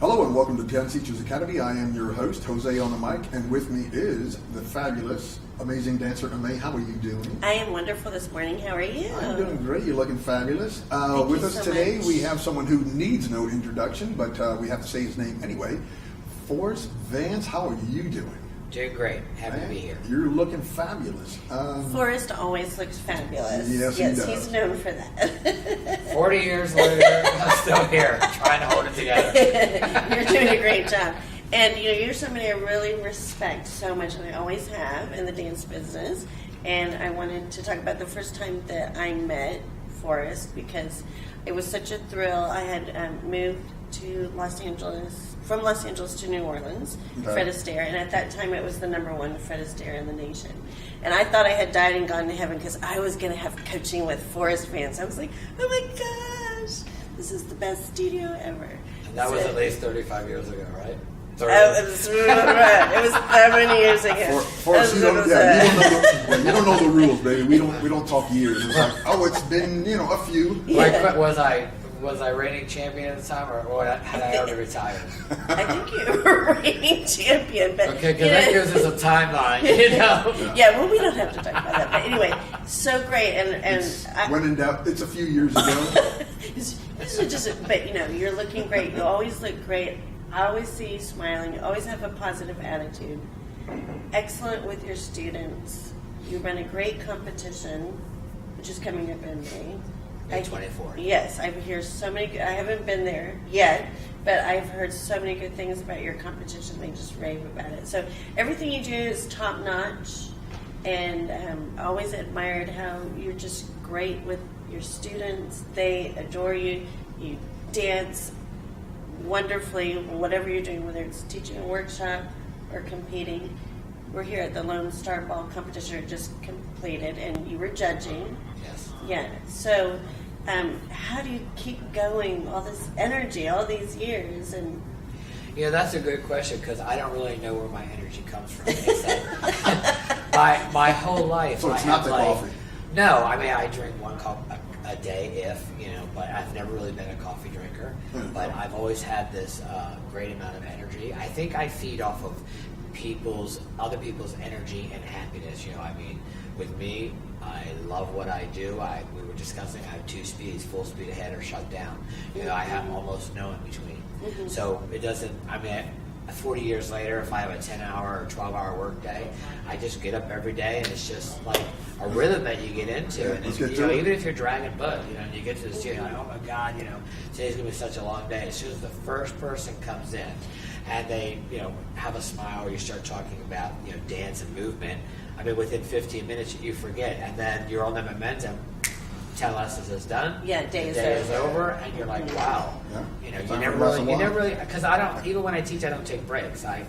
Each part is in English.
Hello and welcome to Dance Teachers Academy. I am your host, Jose on the mic, and with me is the fabulous, amazing dancer, May. How are you doing? I am wonderful this morning. How are you? I'm doing great. You're looking fabulous. With us so today, much. we have someone who needs no introduction, but we have to say his name anyway. Forrest, Vance, how are you doing? Doing great. Happy to be here. You're looking fabulous. Forrest always looks fabulous. Yes, he does. He's known for that. 40 years later, I'm still here, trying to hold it together. You're doing a great job. And you're somebody I really respect so much, and I always have in the dance business. And I wanted to talk about the first time that I met Forrest because it was such a thrill. I had moved to from Los Angeles to New Orleans, Fred Astaire, and at that time it was the #1 Fred Astaire in the nation. And I thought I had died and gone to heaven because I was going to have coaching with Forrest Vance. I was like, oh my gosh, this is the best studio ever. And that was at least 35 years ago, right? Oh, it was that many years ago. Forrest, you don't know the rules, baby. We don't talk years. It's like, it's been a few. Like, was I reigning champion at the time, or had I already retired? I think you were reigning champion, but okay, because that gives us a timeline, Yeah, well, we don't have to talk about that. But anyway, so great, when in doubt, it's a few years ago. But you're looking great. You always look great. I always see you smiling. You always have a positive attitude. Excellent with your students. You run a great competition, which is coming up in May. May 24. Yes, I hear so many. I haven't been there yet, but I've heard so many good things about your competition. They just rave about it. So everything you do is top notch, and I always admired how you're just great with your students. They adore you. You dance wonderfully, whatever you're doing, whether it's teaching a workshop or competing. We're here at the Lone Star Ball competition just completed, and you were judging. Yes. Yeah. So, how do you keep going? All this energy, all these years, and that's a good question because I don't really know where my energy comes from. my whole life. So it's not the coffee. No, I mean I drink one cup a day, but I've never really been a coffee drinker. But I've always had this great amount of energy. I think I feed off of other people's energy and happiness. With me, I love what I do. We were discussing I have two speeds: full speed ahead or shut down. I have almost no in between. Mm-hmm. So it doesn't. 40 years later, if I have a 10-hour or 12-hour work day, I just get up every day, and it's just like a rhythm that you get into. And even if you're dragging butt, and you get to the studio, like, oh my God, today's gonna be such a long day. As soon as the first person comes in, and they, have a smile, or you start talking about, dance and movement. Within 15 minutes, you forget, and then you're on the momentum. 10 lessons is done. Yeah, day is over, and you're like, wow. Yeah. You never really, because I don't. Even when I teach, I don't take breaks. I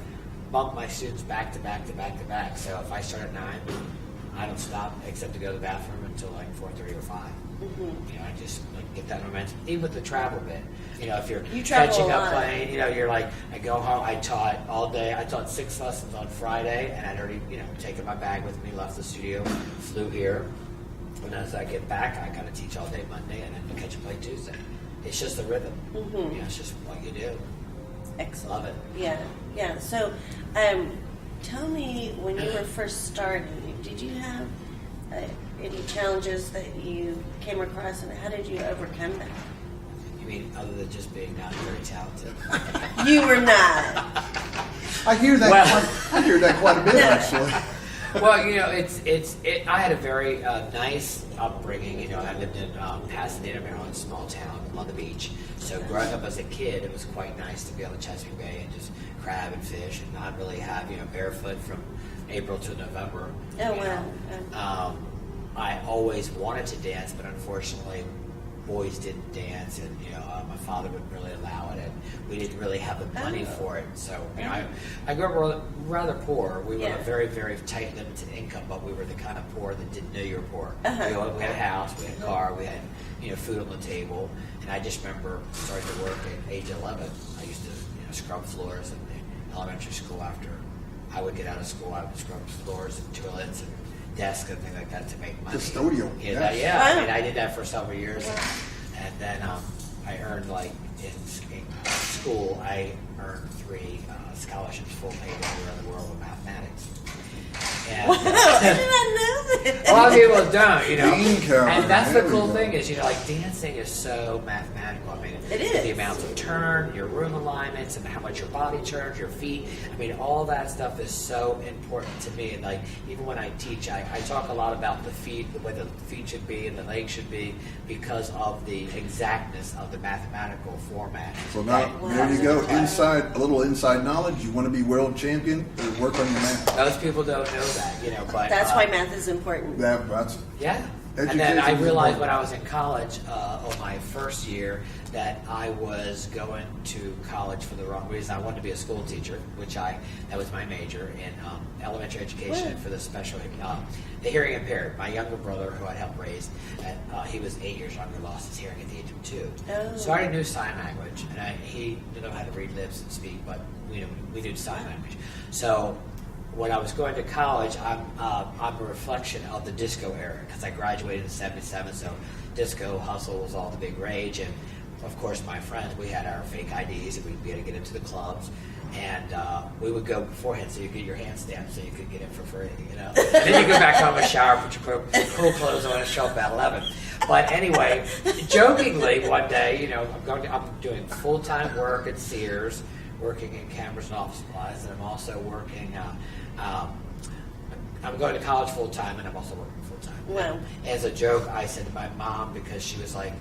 bump my students back to back to back to back. So if I start at 9, I don't stop except to go to the bathroom until like 4:30 or 5. Mm-hmm. I just get that momentum. Even with the travel bit, if you're you catching up playing, you're like, I go home. I taught all day. I taught 6 lessons on Friday, and I'd already, taken my bag with me, left the studio, flew here. And as I get back, I kind of teach all day Monday, and then catch and play Tuesday. It's just the rhythm. Mm-hmm. It's just what you do. Excellent. Love it. Yeah. So, tell me, when you were first starting, did you have any challenges that you came across, and how did you overcome that? You mean other than just being not very talented? You were not. I hear that quite a bit, actually. Well, I had a very nice upbringing. I lived in Pasadena, Maryland, small town on the beach. So growing up as a kid, it was quite nice to be on the Chesapeake Bay and just crab and fish, and not really have barefoot from April to November. Oh wow! I always wanted to dance, but unfortunately, boys didn't dance, and my father wouldn't really allow it, and we didn't really have the money for it. So I grew up rather poor. We were a very, very tight, limited income, but we were the kind of poor that didn't know you were poor. Uh-huh. We had a house, we had a car, we had food on the table, and I just remember starting to work at age 11. I used to scrub floors in the elementary school. After I would get out of school, I would scrub floors and toilets and desks and things like that to make money. Custodial. I did that for several years, and then I earned like in school, I earned 3 scholarships, full paid everywhere in the world with mathematics. And, Wow, I did not know that. a lot of people don't, you know. Bean counter, And that's the there we cool go. thing is, you know, like dancing is so mathematical. I mean, It is. The amounts of turn, your room alignments, and how much your body turns, your feet. I mean, all that stuff is so important to me. And like, even when I teach, I talk a lot about the feet, the way the feet should be and the legs should be, because of the exactness of the mathematical format. So now, there you go. A little inside knowledge. You want to be world champion? Work on your math. Most people don't know that, you know, but That's why math is important. That's yeah. And then I Education is realized important. when I was in college, on my first year, that I was going to college for the wrong reason. I wanted to be a school teacher, that was my major in elementary education and for the special, the hearing impaired. My younger brother, who I helped raise, he was 8 years younger, lost his hearing at the age of 2. Oh. So I already knew sign language, and he didn't know how to read lips and speak, but we did sign language. So when I was going to college, I'm a reflection of the disco era because I graduated in '77. So disco hustle was all the big rage, and of course my friends, we had our fake IDs and we'd be able to get into the clubs, and we would go beforehand so you could get your hand stamped so you could get in for free, you know. And then you go back home and shower, put your cool clothes on, and show up at 11. But anyway, jokingly one day, you know, I'm doing full-time work at Sears, working in cameras and office supplies, and I'm also working. I'm going to college full time, and I'm also working full time. Wow. As a joke, I said to my mom, because she was like,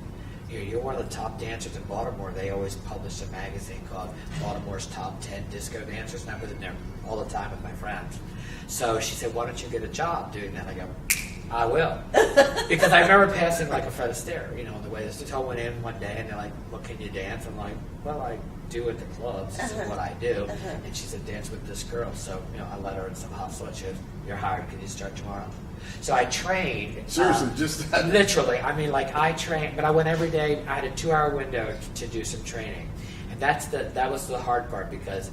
"You're one of the top dancers in Baltimore." They always published a magazine called Baltimore's Top 10 Disco Dancers, and I was in there all the time with my friends. So she said, "Why don't you get a job doing that?" I go, "I will," because I remember passing like a Fred Astaire, you know, on the way. This hotel went in one day, and they're like, "Well, can you dance?" I'm like, "Well, I do at the clubs. This is what I do." And she said, "Dance with this girl." So, you know, I let her in some hustle, and she goes, "You're hired. Can you start tomorrow?" So I trained. seriously just that. Literally, I mean, like I trained, but I went every day. I had a 2-hour window to do some training, and that was the hard part because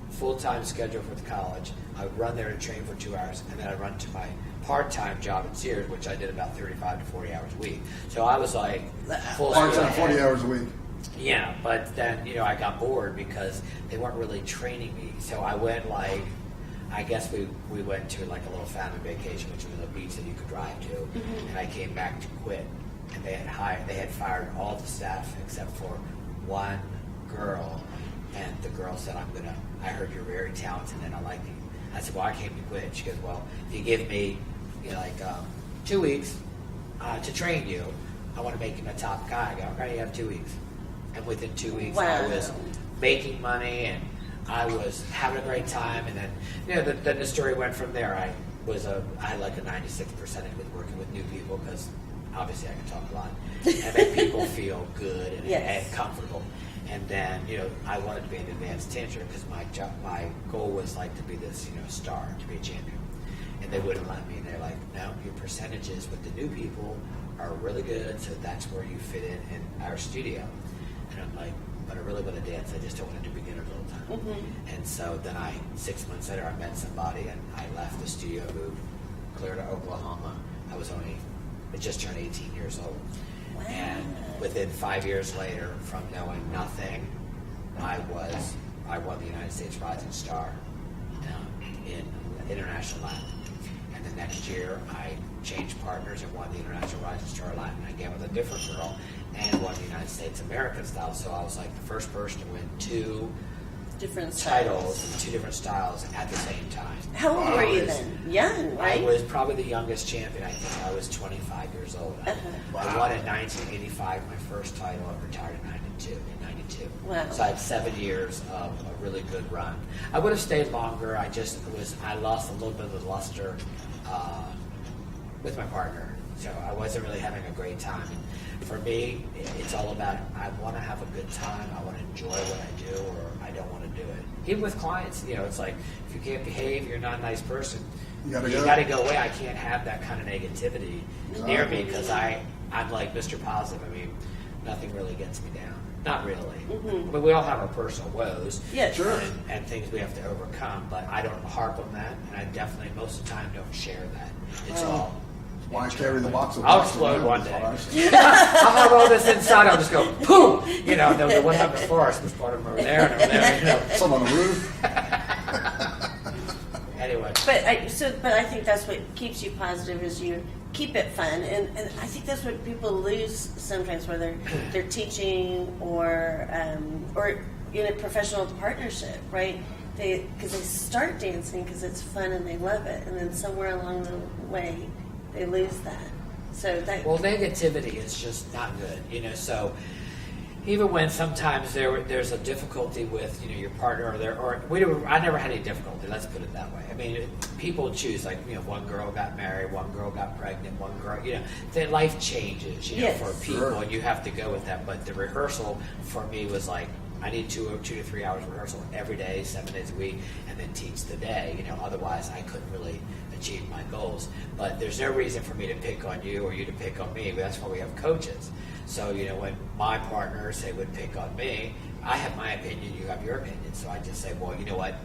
full-time schedule for the college. I would run there to train for 2 hours, and then I'd run to my part-time job at Sears, which I did about 35 to 40 hours a week. So I was like full Part-time, speed 40 ahead. hours a week. Yeah, but then, you know, I got bored because they weren't really training me. So I went like, I guess we went to like a little family vacation, which was a beach that you could drive to, and I came back to quit. And they had fired all the staff except for one girl, and the girl said, I heard you're very talented and I like you. I said, well, I came to quit. She goes, well, if you give me, you know, like 2 weeks to train you, I want to make you my top guy. I go, okay, you have 2 weats. And within 2 weeks, I was making money and I was having a great time. And then, you know, then the story went from there. I had like a 96% with working with new people because obviously I can talk a lot and make people feel good and comfortable. And then, you know, I wanted to be an advanced teacher because my goal was like to be this, you know, star, to be a champion. And they wouldn't let me. And they're like, no, your percentages with the new people are really good, so that's where you fit in our studio. And I'm like, but I really want to dance. I just don't want to do beginners all the time. And so then 6 months later, I met somebody and I left the studio, moved clear to Oklahoma. I just turned 18 years old. Wow. And within 5 years later, from knowing nothing, I won the United States Rising Star in International Latin. And the next year, I changed partners and won the International Rising Star Latin again with a different girl, and won the United States American style. So I was like the first person to win 2 Different titles in 2 different styles at the same time. How old were you then? Young, right? I was probably the youngest champion. I think I was 25 years old. I won in 1985 my first title. I retired in 92. Wow. So I had 7 years of a really good run. I would have stayed longer. I lost a little bit of the luster with my partner. So I wasn't really having a great time. And for me, it's all about I want to have a good time. I want to enjoy what I do, or I don't want to do it. Even with clients, you know, it's like if you can't behave, you're not a nice person. You got to go away. I can't have that kind of negativity near me because I'm like Mr. Positive. I mean, nothing really gets me down. Not really. But we all have our personal woes. Yeah, sure. And things we have to overcome. But I don't harp on that, and I definitely most of the time don't share that. It's all Why carry the box of I'll rocks explode around, one is day. what I say. I'm gonna roll this inside. I'll just go boom. You know, the one up in Forrest was part of them over there and over there. You know. Some on the roof. Anyway. But I think that's what keeps you positive is you keep it fun, and I think that's what people lose sometimes, whether they're teaching or in a professional partnership, right? Because they start dancing because it's fun and they love it, and then somewhere along the way they lose that. So that negativity is just not good, you know. So even when sometimes there's a difficulty with your partner I never had any difficulty. Let's put it that way. I mean, people choose, like, one girl got married, one girl got pregnant, one girl, that life changes, for people, sure. and you have to go with that. But the rehearsal for me was like, I need 2 to 3 hours rehearsal every day, 7 days a week, and then teach the day. Otherwise I couldn't really achieve my goals. But there's no reason for me to pick on you or you to pick on me. That's why we have coaches. So when my partners would pick on me, I have my opinion, you have your opinion. So I just say, well, you know what?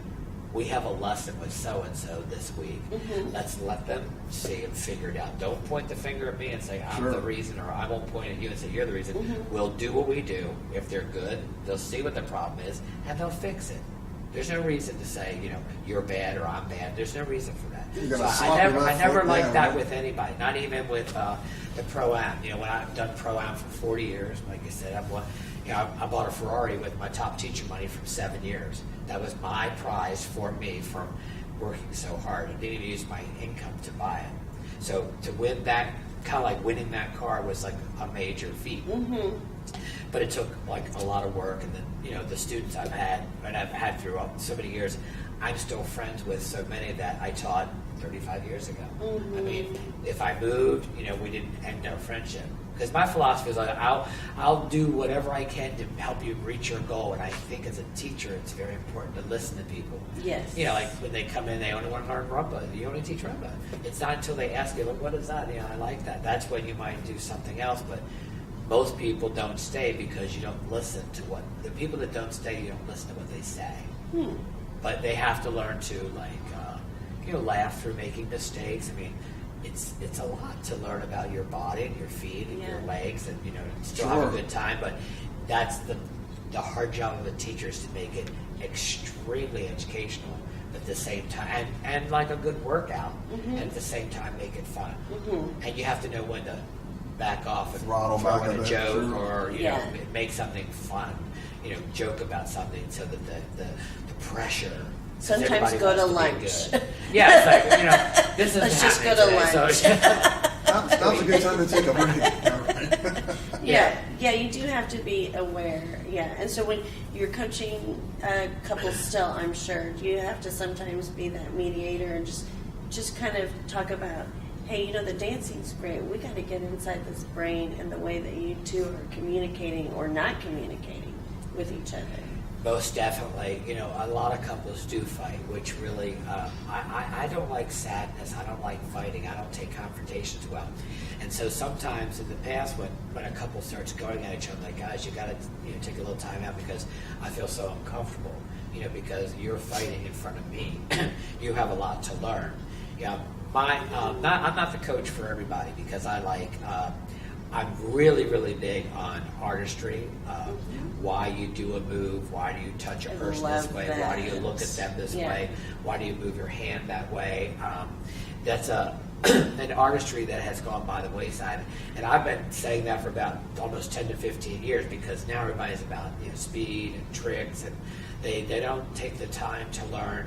We have a lesson with so-and-so this week. Mm-hmm. Let's let them see and figure it out. Don't point the finger at me and say, I'm Sure. the reason, or I won't point at you and say, you're the reason. Mm-hmm. We'll do what we do. If they're good, they'll see what the problem is, and they'll fix it. There's no reason to say, you're bad or I'm bad. There's no reason for that. You So gotta I slap never, your left I never foot liked down, that right? with anybody, not even with the Pro-Am. When I've done Pro-Am for 40 years, like I said, I bought a Ferrari with my top teacher money from 7 years. That was my prize for me from working so hard. I didn't even use my income to buy it. So to win that, kind of like winning that car, was like a major feat. Mm-hmm. But it took like a lot of work, and then the students I've had throughout so many years, I'm still friends with so many that I taught 35 years ago. Mm-hmm. I mean, if I moved, we didn't end our friendship. Because my philosophy is like, I'll do whatever I can to help you reach your goal. And I think as a teacher, it's very important to listen to people. Yes. Like when they come in, they only want to learn rumba. You only teach rumba. It's not until they ask you, look, what is that? I like that. That's when you might do something else. But most people don't stay because you don't listen to the people that don't stay, you don't listen to what they say. But they have to learn to laugh through making mistakes. I mean, it's a lot to learn about your body and your feet and your legs, and still have a good time. But that's the hard job of a teacher, is to make it extremely educational, but at the same time, and like a good workout, and at the same time make it fun. And you have to know when to back off and Throttle throw back in a a bit, joke, sure. or Yeah. make something fun. Joke about something so that the pressure. Sometimes everybody go to wants lunch. be good. Yeah, it's like, this is Let's just go to lunch. Now's a good time to take a break. Yeah, you do have to be aware. Yeah, and so when you're coaching couples still, I'm sure, you have to sometimes be that mediator and just kind of talk about, hey, the dancing's great. We got to get inside this brain and the way that you two are communicating or not communicating with each other. Most definitely. A lot of couples do fight, which really, I don't like sadness. I don't like fighting. I don't take confrontations well. And so sometimes in the past, when a couple starts going at each other, like, guys, you got to take a little time out because I feel so uncomfortable, because you're fighting in front of me. You have a lot to learn. I'm not the coach for everybody, because I'm really, really big on artistry. Why you do a move, why do you touch a person this way, why do you look at them this way, why do you move your hand that way. That's an artistry that has gone by the wayside. And I've been saying that for about almost 10 to 15 years, because now everybody's about speed and tricks, and they don't take the time to learn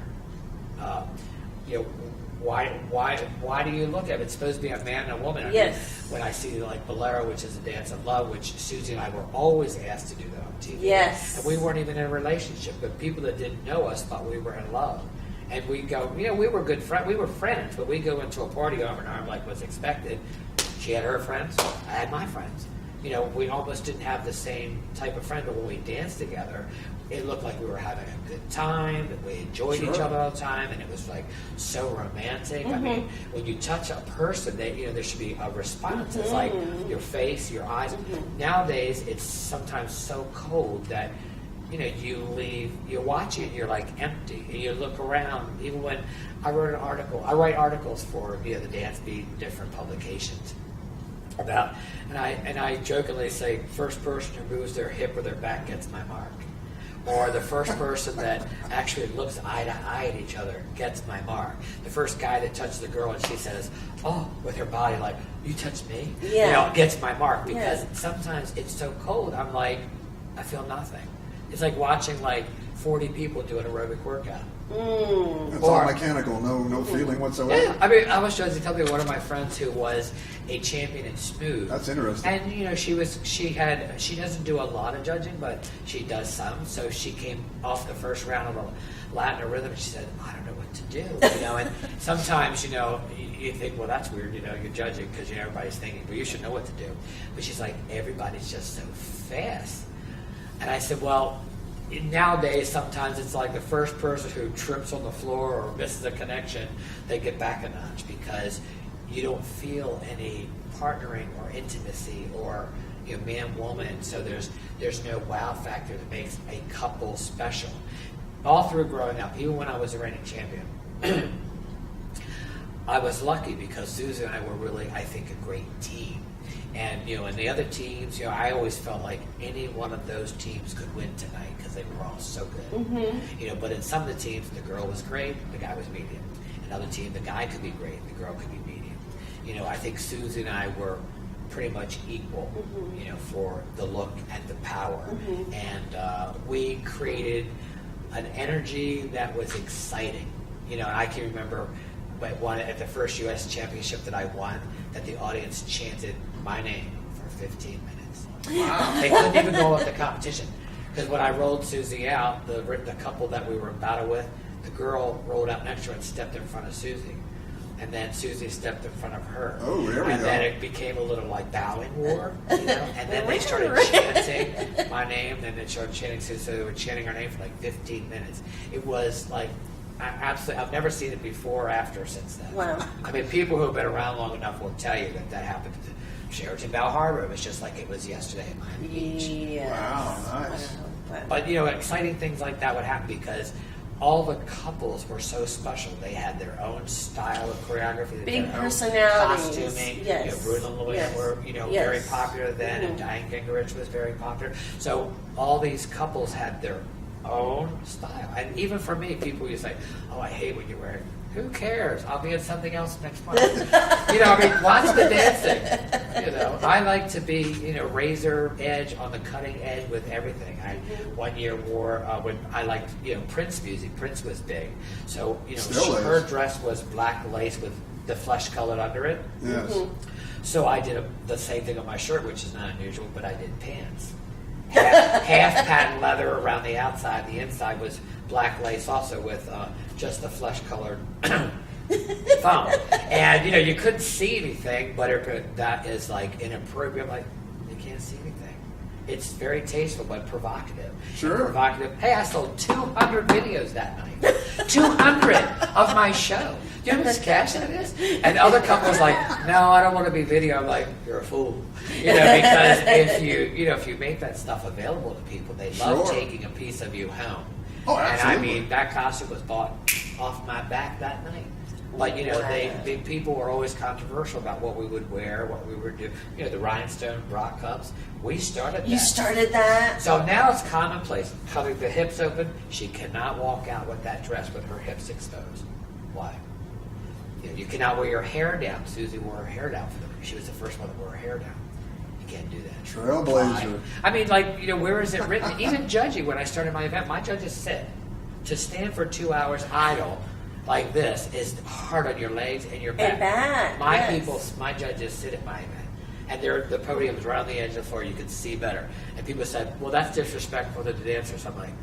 why do you look at it? It's supposed to be a man and a woman. I mean, when I see like Bolero, which is a dance of love, which Susie and I were always asked to do that on TV. Yes. And we weren't even in a relationship, but people that didn't know us thought we were in love. And we go, we were good friends. We were friends, but we go into a party arm in arm like was expected. She had her friends, I had my friends. We almost didn't have the same type of friend, but when we danced together, it looked like we were having a good time, and we enjoyed each other all the time, and it was like so romantic. I mean, when you touch a person, there should be a response. It's like your face, your eyes. Nowadays, it's sometimes so cold that you leave, you watch it, and you're like empty, and you look around. Even when I wrote an article, I write articles for the Dance Beat, different publications about, and I jokingly say, first person who moves their hip or their back gets my mark, or the first person that actually looks eye to eye at each other gets my mark. The first guy that touches the girl and she says, "Oh," with her body, like, "You touched me," gets my mark, because sometimes it's so cold. I'm like, I feel nothing. It's like watching like 40 people do an aerobic workout. It's all mechanical, no feeling whatsoever. Yeah, I mean, I was trying to tell you, one of my friends who was a champion in smooth. That's interesting. And she doesn't do a lot of judging, but she does some. So she came off the first round of a Latin rhythm, and she said, "I don't know what to do." And sometimes you think, well, that's weird. You're judging because everybody's thinking, well, you should know what to do. But she's like, everybody's just so fast. And I said, well, nowadays, sometimes it's like the first person who trips on the floor or misses a connection, they get back a notch, because you don't feel any partnering or intimacy or man-woman. So there's no wow factor that makes a couple special. All through growing up, even when I was a reigning champion, I was lucky because Susan and I were really, I think, a great team. And in the other teams, I always felt like any one of those teams could win tonight because they were all so good. Mm-hmm. But in some of the teams, the girl was great, the guy was medium. Another team, the guy could be great, the girl could be medium. I think Susie and I were pretty much equal, for the look and the power. Mm-hmm. And we created an energy that was exciting. And I can remember at the first U.S. championship that I won, that the audience chanted my name for 15 minutes. Wow. They couldn't even go up the competition, because when I rolled Susie out, the couple that we were in battle with, the girl rolled out next to her and stepped in front of Susie, and then Susie stepped in front of her. Oh, there we and go. then it became a little like bowing war, and then they started chanting my name, and then they started chanting Susie, so they were chanting her name for like 15 minutes. It was like, I've never seen it before or after since then. Wow. I mean, people who have been around long enough will tell you that happened to Sheraton Bell Harbor. It was just like it was yesterday in Miami Beach. Yes. Wow, nice. Wow. But exciting things like that would happen because all the couples were so special. They had their own style of choreography, Big their own personalities. costuming. Yes. Ruth and Louis Yes. were Yes. very popular then, and Diane Gingrich was very popular. So all these couples had their own style. And even for me, people used to say, "Oh, I hate what you're wearing." Who cares? I'll be in something else next month. Watch the dancing. I like to be, razor edge on the cutting edge with everything. I one year wore when I liked, Prince music. Prince was big, so her dress was black lace with the flesh colored under it. Yes. So I did the same thing on my shirt, which is not unusual, but I did pants. Half patent leather around the outside. The inside was black lace, also with just the flesh-colored foam. And you couldn't see anything, but that is like inappropriate. Like, you can't see anything. It's very tasteful but provocative. Sure. And provocative. Hey, I sold 200 videos that night. 200 of my show. Do you know how much cash that is? And other couples like, no, I don't want to be video. I'm like, you're a fool. Because if you make that stuff available to people, they love taking a piece of you home. Oh, absolutely. And I mean, that costume was bought off my back that night. But people were always controversial about what we would wear, what we would do. The rhinestone bra cups. We started that. You started that? So now it's commonplace. Cutting the hips open. She cannot walk out with that dress with her hips exposed. Why? You cannot wear your hair down. Susie wore her hair down for them. She was the first one that wore her hair down. You can't do that. Trailblazer. I mean, where is it written? Even judging, when I started my event, my judges said to stand for 2 hours idle like this is hard on your legs and your back. And back. My judges sit at my event. And the podium is right on the edge of the floor. You can see better. And people said, well, that's disrespectful to the dancers. I'm like,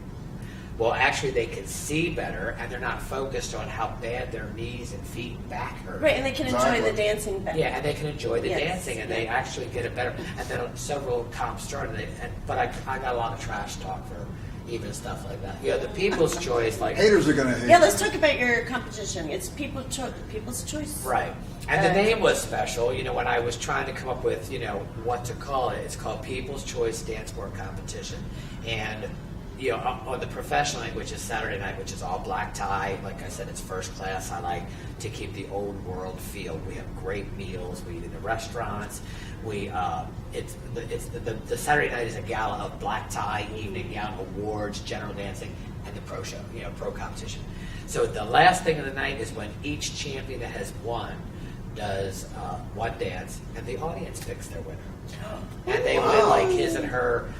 well, actually, they can see better, and they're not focused on how bad their knees and feet and back hurt. Right, and they can enjoy the dancing better. Yeah, and they can enjoy the dancing, and they actually get it better. And then several comps started, but I got a lot of trash talk for even stuff like that. The people's choice, like haters are gonna hate. Yeah, let's talk about your competition. It's people's choice. Right. And the name was special. When I was trying to come up with, what to call it, it's called People's Choice Dance Sport Competition. And you know, on the professional night, which is Saturday night, which is all black tie. Like I said, it's first class. I like to keep the old world feel. We have great meals. We eat in the restaurants. We the Saturday night is a gala of black tie, evening gown, awards, general dancing, and the pro show. You know, pro competition. So the last thing of the night is when each champion that has won does one dance, and the audience picks their winner. And they win like his and her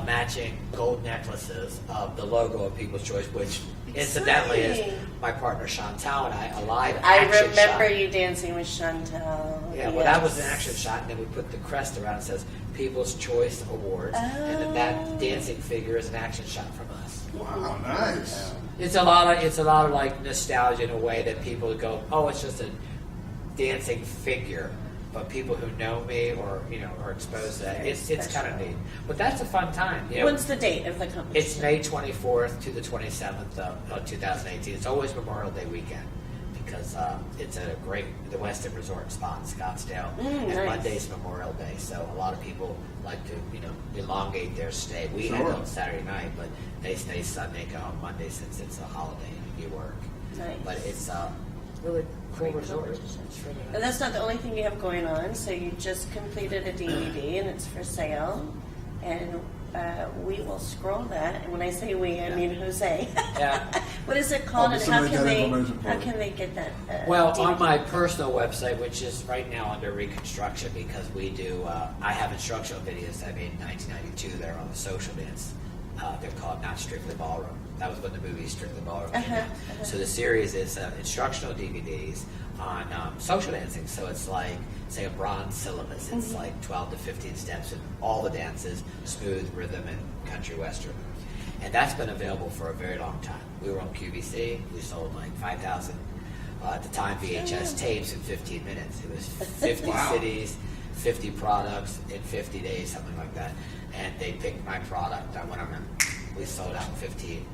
matching gold necklaces of the logo of People's Choice, which incidentally is my partner Chantal and I, a live action I remember shot. you dancing with Chantal. Yeah, well, that was an action shot, and then we put the crest around. It says People's Choice Awards, and then that dancing figure is an action shot from us. Wow, nice. It's a lot of like nostalgia in a way that people go, oh, it's just a dancing figure. But people who know me or are exposed to that, it's kind of neat. But that's a fun time. You know, when's the date of the competition? It's May 24th to the 27th of 2018. It's always Memorial Day weekend because it's at the Westin Resort Spa in Scottsdale, and nice. Monday's Memorial Day. So a lot of people like to elongate their stay. We Sure. head on Saturday night, but they stay Sunday, go home Monday since it's a holiday and you work. Nice. But it's really cool resort. It's really nice. And that's not the only thing you have going on. So you just completed a DVD and it's for sale. And we will scroll that. And when I say we, I mean Jose. Yeah. What is it called? I'll And be how sending can that they information for how you. can they get that? Well, DVD? on my personal website, which is right now under reconstruction because we do, I have instructional videos I made in 1992 that are on the social dance. They're called Not Strictly Ballroom. That was when the movie Strictly Ballroom came out. So the series is instructional DVDs on social dancing. So it's like, say, a bronze syllabus. It's like 12 to 15 steps in all the dances, smooth, rhythm, and country western. And that's been available for a very long time. We were on QVC. We sold like 5,000 at the time VHS tapes in 15 minutes. It was 50 Wow. cities, 50 products in 50 days, something like that. And they picked my product. I went on and we sold out in 15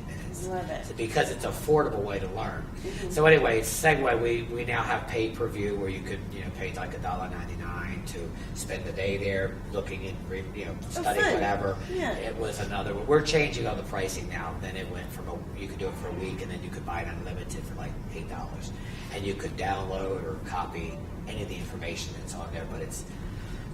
minutes. Love it. So because it's an affordable way to learn. So anyway, segue, we now have pay-per-view where you could pay like $1.99 to spend the day there looking and studying fun. whatever. Yeah. It was another. We're changing all the pricing now. Then it went from you could do it for a week and then you could buy it unlimited for like $8, and you could download or copy any of the information that's on there. But it's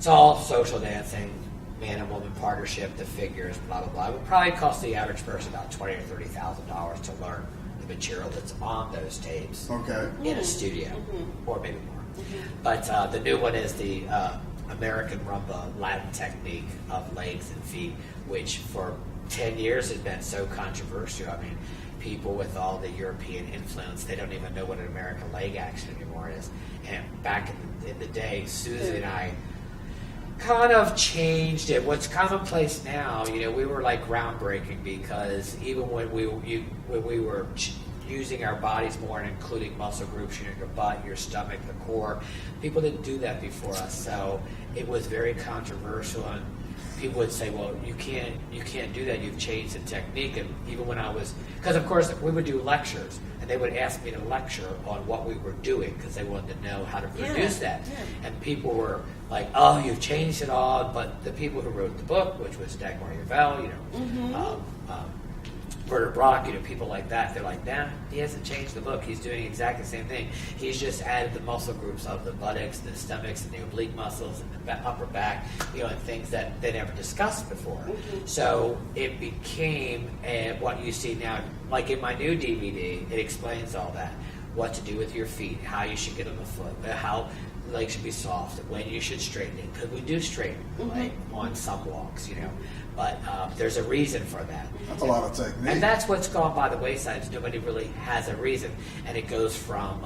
all social dancing. Man and woman partnership, the figures, blah blah blah. It would probably cost the average person about $20,000 or $30,000 to learn the material that's on those tapes Okay. in a studio, or maybe more. But the new one is the American Rumba Latin technique of legs and feet, which for 10 years has been so controversial. I mean, people with all the European influence, they don't even know what an American leg action anymore is. And back in the day, Susie and I kind of changed it. What's commonplace now, we were like groundbreaking because even when we were using our bodies more and including muscle groups, your butt, your stomach, the core, people didn't do that before us. So it was very controversial, and people would say, well, you can't do that. You've changed the technique. And even when because of course we would do lectures, and they would ask me to lecture on what we were doing because they wanted to know how to produce that. Yeah. And people were like, oh, you've changed it all. But the people who wrote the book, which was Dagmar Yvel, Werner Brock, people like that, they're like, nah, he hasn't changed the book. He's doing exactly the same thing. He's just added the muscle groups of the buttocks, the stomachs, and the oblique muscles, and the upper back, and things that they never discussed before. So it became what you see now. Like in my new DVD, it explains all that. What to do with your feet, how you should get on the foot, how legs should be soft, when you should straighten it. Because we do straighten like on some walks, but there's a reason for that. That's a lot of technique. And that's what's gone by the wayside. Is nobody really has a reason, and it goes from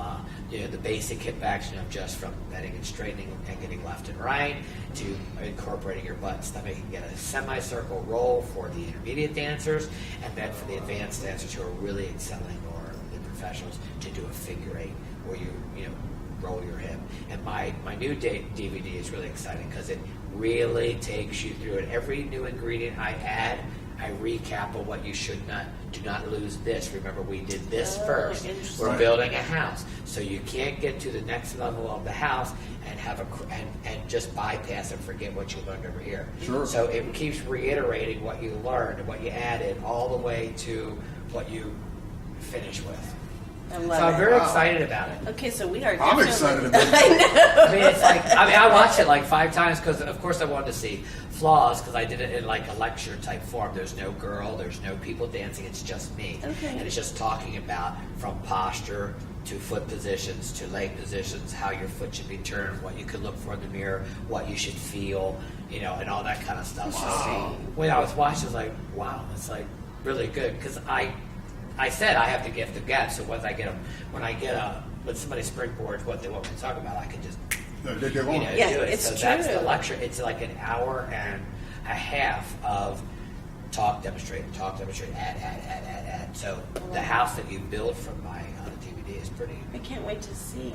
the basic hip action of just from bending and straightening and getting left and right to incorporating your butt and stomach and get a semicircle roll for the intermediate dancers, and then for the advanced dancers who are really excelling or the professionals to do a figure eight where you roll your hip. And my new DVD is really exciting because it really takes you through it. Every new ingredient I add, I recap of what you should not, do not lose this. Remember, we did this first. Interesting. We're building a house, so you can't get to the next level of the house and have and just bypass and forget what you learned over here. Sure. So it keeps reiterating what you learned and what you added all the way to what you finish with. I love So I'm it. very excited about it. Okay, so we are I'm definitely... excited about it. I know. I mean, it's like, I watched it like 5 times because, of course, I wanted to see flaws because I did it in like a lecture type form. There's no girl, there's no people dancing, it's just me. Okay. And it's just talking about from posture to foot positions to leg positions, how your foot should be turned, what you could look for in the mirror, what you should feel, you know, and all that kind of stuff. So when I was watching, I was like, wow, it's like really good because I said I have the gift of gab, so when somebody springboards what they want me to talk about, I can just They get on. do it. It's So true. that's the lecture. It's like an hour and a half of talk, demonstrate, add. So the house that you build from my DVD is pretty I can't wait to see.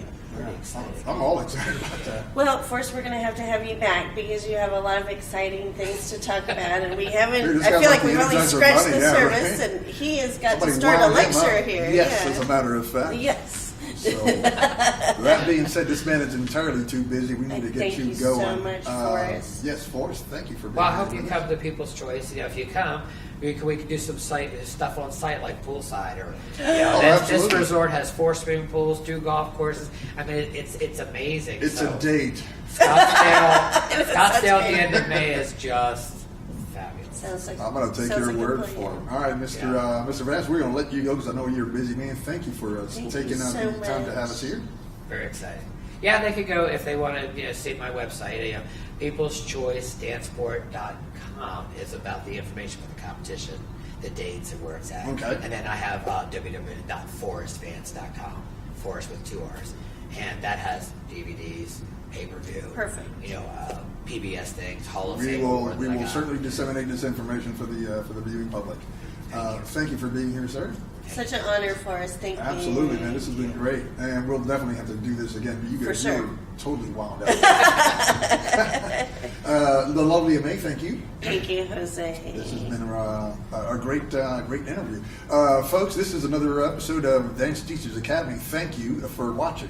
exciting. I'm all excited about that. Well, first we're going to have you back because you have a lot of exciting things to talk about, and we Dude, haven't. this I guy's feel like like we've the only Energizer scratched Bunny, the yeah, surface, right? and he has got Somebody to start a wound him lecture up. here. Yes, yeah. as a matter of fact. Yes. So, that being said, this man is entirely too busy. We need to get Thank you you going. so much, Forrest. Yes, Forrest, thank you for being Well, I here hope you with come us. to People's Choice. You know, if you come, we can do some stuff on site like poolside or you know. Oh, this absolutely. resort has 4 swimming pools, 2 golf courses. I mean, it's amazing. It's So, a date. Scottsdale at the end of May is just fabulous. Sounds like I'm going to take sounds your like a word plan. for it. All right, Mr. Vance, we're going to let you go because I know you're a busy man. Thank you for Thank taking you out so the time to much. have us here. Very exciting. Yeah, they could go if they want to see my website. peopleschoicedancesport.com is about the information for the competition, the dates, and where it's at. Okay. And then I have www.forrestvance.com, Forrest with 2 R's, and that has DVDs, pay-per-view, Perfect. PBS things, Hall of We Fame. will awards we that I will got. certainly disseminate this information for the viewing public. Thank you for being here, sir. Such an honor for us. Thank you. Absolutely, man. This has been great, and we'll definitely have to do this again. You For guys sure. are totally wound up. The lovely May, thank you. Thank you, Jose. This has been a great interview, folks. This is another episode of Dance Teachers Academy. Thank you for watching.